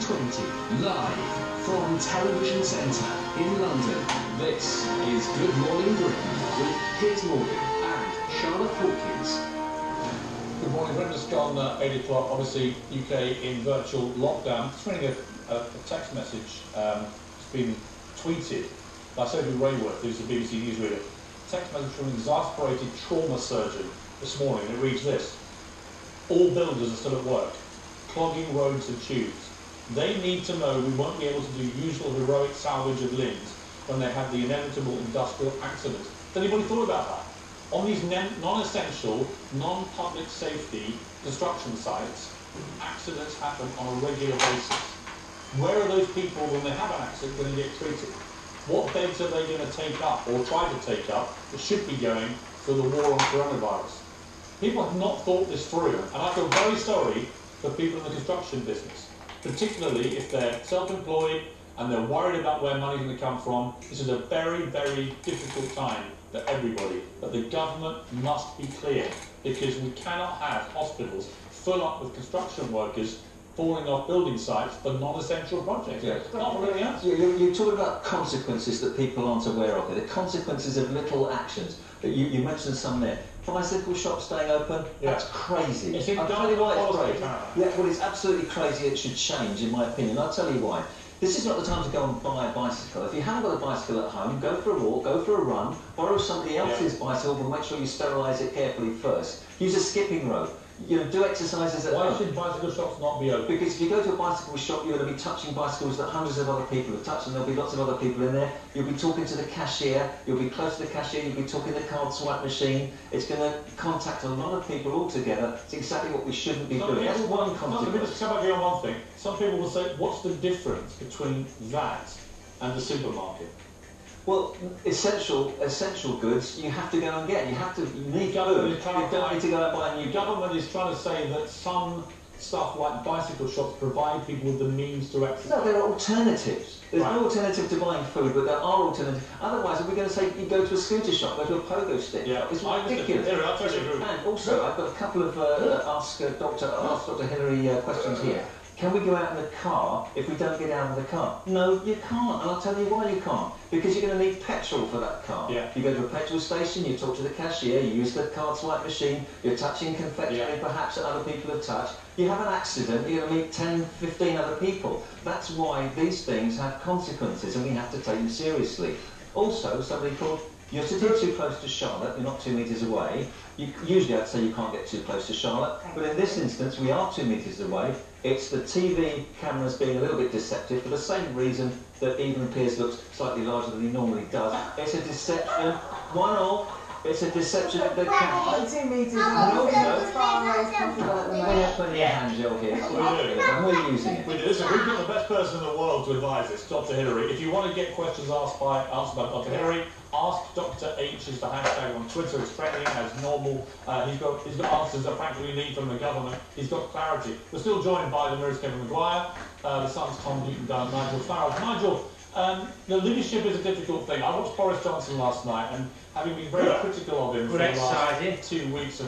20, live from Television Centre in London. This is Good Morning Britain with Piers Morgan and Charlotte Hawkins. Good morning. Britain has gone 8 o'clock. Obviously, UK in virtual lockdown. Just reading a text message. It's been tweeted by Sophie Rayworth, who's the BBC newsreader. Text message from an exasperated trauma surgeon this morning. It reads this: all builders are still at work, clogging roads and tubes. They need to know we won't be able to do usual heroic salvage of limbs when they have the inevitable industrial accidents. Has anybody thought about that? On these non-essential, non-public safety construction sites, accidents happen on a regular basis. Where are those people when they have an accident going to get treated? What beds are they going to take up or try to take up that should be going for the war on coronavirus? People have not thought this through, and I feel very sorry for people in the construction business, particularly if they're self-employed and they're worried about where money's going to come from. This is a very, very difficult time for everybody, but the government must be clear, because we cannot have hospitals full up with construction workers falling off building sites for non-essential projects. Yeah. Not really else. You're talking about consequences that people aren't aware of. The consequences of little actions. You mentioned some there. Bicycle shops staying open, that's crazy. I'll tell you why it's crazy. Yeah, well, it's absolutely crazy. It should change, in my opinion. I'll tell you why. This is not the time to go and buy a bicycle. If you haven't got a bicycle at home, go for a walk, go for a run, borrow somebody else's bicycle, but make sure you sterilise it carefully first. Use a skipping rope. You know, do exercises at home. Why should bicycle shops not be open? Because if you go to a bicycle shop, you're going to be touching bicycles that hundreds of other people have touched, and there'll be lots of other people in there. You'll be talking to the cashier, you'll be close to the cashier, you'll be talking to the card swipe machine. It's going to contact a lot of people altogether. It's exactly what we shouldn't be doing. That's one consequence. Let me just come back here on one thing. Some people will say, what's the difference between that and the supermarket? Well, essential goods you have to go and get. You need food. You don't need to go and buy a new. Government is trying to say that some stuff like bicycle shops provide people with the means to exercise. No, there are alternatives. There's no alternative to buying food, but there are alternatives. Otherwise, are we going to say you go to a scooter shop, go to a pogo stick? Yeah, it's ridiculous. I'll tell you. And also, I've got a couple of ask Dr. Hillary questions here. Can we go out in the car if we don't get out of the car? No, you can't, and I'll tell you why you can't. Because you're going to need petrol for that car. Yeah. You go to a petrol station, you talk to the cashier, you use the card swipe machine, you're touching confectionery perhaps that other people have touched. You have an accident, you're going to meet 10, 15 other people. That's why these things have consequences, and we have to take them seriously. Also, somebody called, you're sitting too close to Charlotte, you're not 2 metres away. Usually I'd say you can't get too close to Charlotte, but in this instance we are 2 metres away. It's the TV cameras being a little bit deceptive for the same reason that even Piers looks slightly larger than he normally does. It's a deception. 1-0. It's a deception of the camera. 2 metres as far away as possible at the moment. We have plenty of hand gel here. And we're using it. We do. Listen, we've got the best person in the world to advise us, Dr. Hillary. If you want to get questions answered by Dr. Hillary, ask Dr. H is the hashtag on Twitter. It's trending as normal. He's got answers that frankly we need from the government. He's got clarity. We're still joined by the Mirror's Kevin Maguire, the Sun's Tom Newton-Dunn, Nigel Farage. Nigel, the leadership is a difficult thing. I watched Boris Johnson last night, and having been very critical of him for the last 2 weeks.